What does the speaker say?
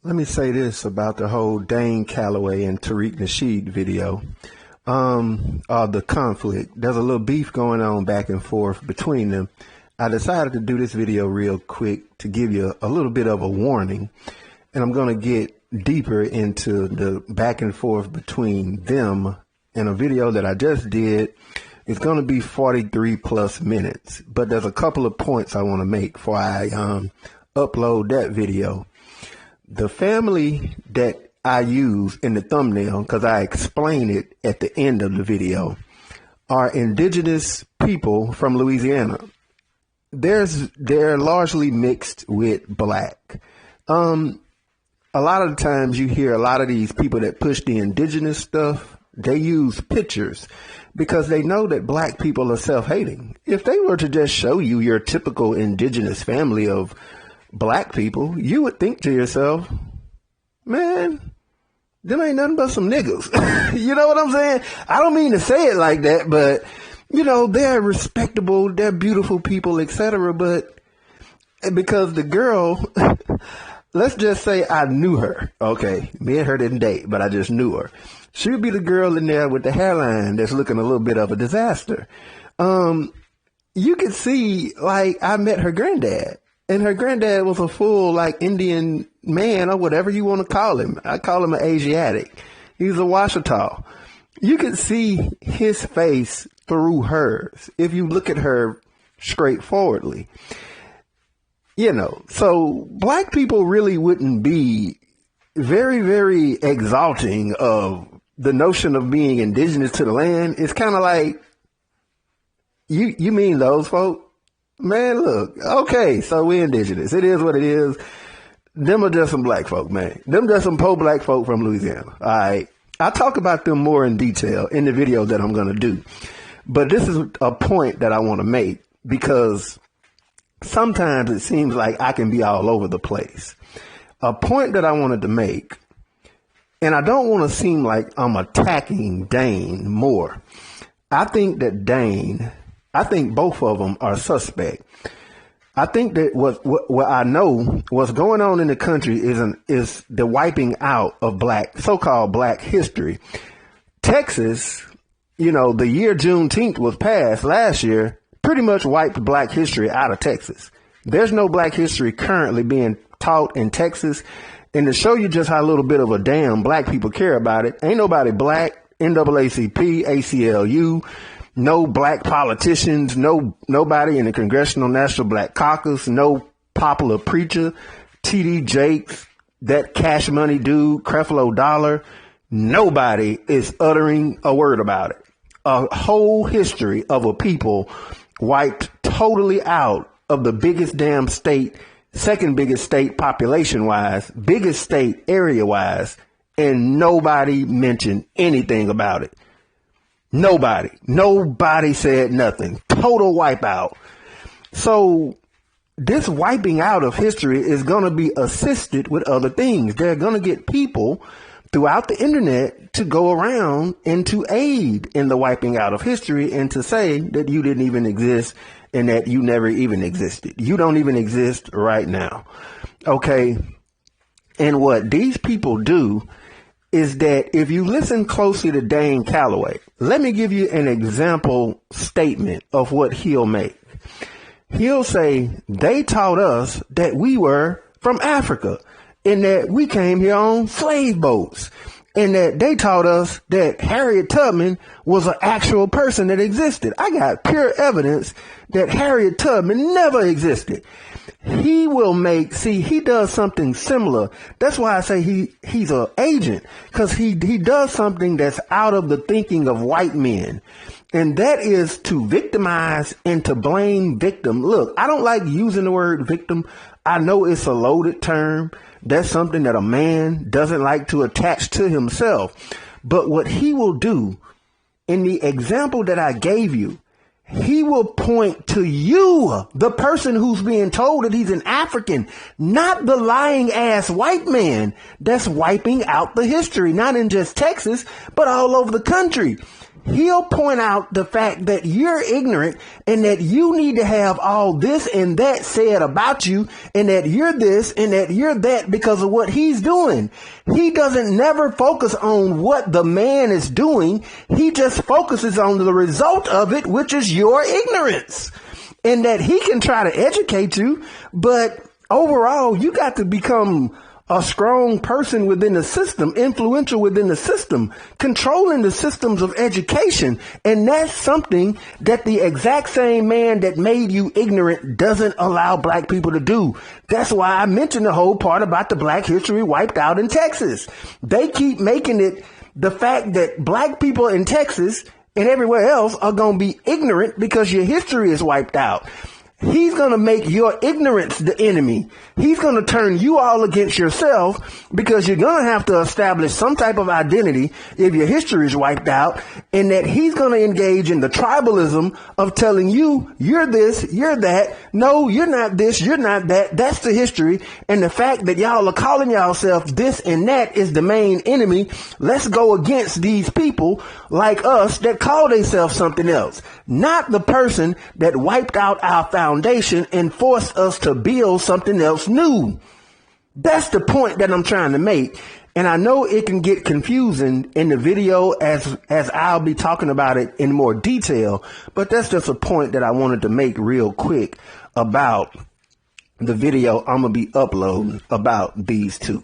Let me say this about the whole Dane, Callaway, and Tariq Nasheed video. The conflict. There's a little beef going on back and forth between them. I decided to do this video real quick to give you a little bit of a warning. And I'm going to get deeper into the back and forth between them in a video that I just did. It's going to be 43 plus minutes. But there's a couple of points I want to make before I upload that video. The family that I use in the thumbnail, because I explain it at the end of the video, are indigenous people from Louisiana. They're largely mixed with black. A lot of the times you hear a lot of these people that push the indigenous stuff, they use pictures because they know that black people are self-hating. If they were to just show you your typical indigenous family of black people, you would think to yourself, man, them ain't nothing but some niggas. You know what I'm saying? I don't mean to say it like that, but you know, they're respectable, they're beautiful people, etc. But because the girl, let's just say I knew her. Okay, me and her didn't date, but I just knew her. She would be the girl in there with the hairline that's looking a little bit of a disaster. You could see, like, I met her granddad. And her granddad was a full, like, Indian man or whatever you want to call him. I call him an Asiatic. He's a Washita. You could see his face through hers if you look at her straightforwardly. You know, so black people really wouldn't be very, very exalting of the notion of being indigenous to the land. It's kind of like, you mean those folk? Man, look, okay, so we're indigenous. It is what it is. Them are just some black folk, man. Them just some poor black folk from Louisiana. All right. I'll talk about them more in detail in the video that I'm going to do. But this is a point that I want to make because sometimes it seems like I can be all over the place. A point that I wanted to make, and I don't want to seem like I'm attacking Dane more. I think both of them are suspect. I think that what I know what's going on in the country is the wiping out of so-called black history. Texas, you know, the year Juneteenth was passed last year, pretty much wiped black history out of Texas. There's no black history currently being taught in Texas. And to show you just how little bit of a damn black people care about it, ain't nobody black, NAACP, ACLU, no black politicians, nobody in the Congressional National Black Caucus, no popular preacher, TD Jakes, that Cash Money dude, Creflo Dollar. Nobody is uttering a word about it. A whole history of a people wiped totally out of the biggest damn state, second biggest state population-wise, biggest state area-wise, and nobody mentioned anything about it. Nobody said nothing. Total wipeout. So this wiping out of history is going to be assisted with other things. They're going to get people throughout the internet to go around and to aid in the wiping out of history and to say that you didn't even exist and that you never even existed. You don't even exist right now. Okay. And what these people do is that if you listen closely to Dane Callaway, let me give you an example statement of what he'll make. He'll say, they taught us that we were from Africa and that we came here on slave boats and that they taught us that Harriet Tubman was an actual person that existed. I got pure evidence that Harriet Tubman never existed. He does something similar. That's why I say he's an agent, because he does something that's out of the thinking of white men. And that is to victimize and to blame victim. Look, I don't like using the word victim. I know it's a loaded term. That's something that a man doesn't like to attach to himself. But what he will do in the example that I gave you, he will point to you, the person who's being told that he's an African, not the lying ass white man that's wiping out the history, not in just Texas, but all over the country. he'll point out the fact that you're ignorant and that you need to have all this and that said about you and that you're this and that you're that because of what he's doing. He doesn't never focus on what the man is doing. He just focuses on the result of it, which is your ignorance, and that he can try to educate you. But overall, you got to become a strong person within the system, influential within the system, controlling the systems of education. And that's something that the exact same man that made you ignorant doesn't allow black people to do. That's why I mentioned the whole part about the black history wiped out in Texas. They keep making it the fact that black people in Texas and everywhere else are going to be ignorant because your history is wiped out. He's going to make your ignorance the enemy. He's going to turn you all against yourself because you're going to have to establish some type of identity if your history is wiped out, and that he's going to engage in the tribalism of telling you, you're this, you're that. No, you're not this, you're not that. That's the history. And the fact that y'all are calling yourself this and that is the main enemy. Let's go against these people like us that call themselves something else, not the person that wiped out our foundation and forced us to build something else new. That's the point that I'm trying to make. And I know it can get confusing in the video as I'll be talking about it in more detail, but that's just a point that I wanted to make real quick about the video I'm going to be uploading about these two.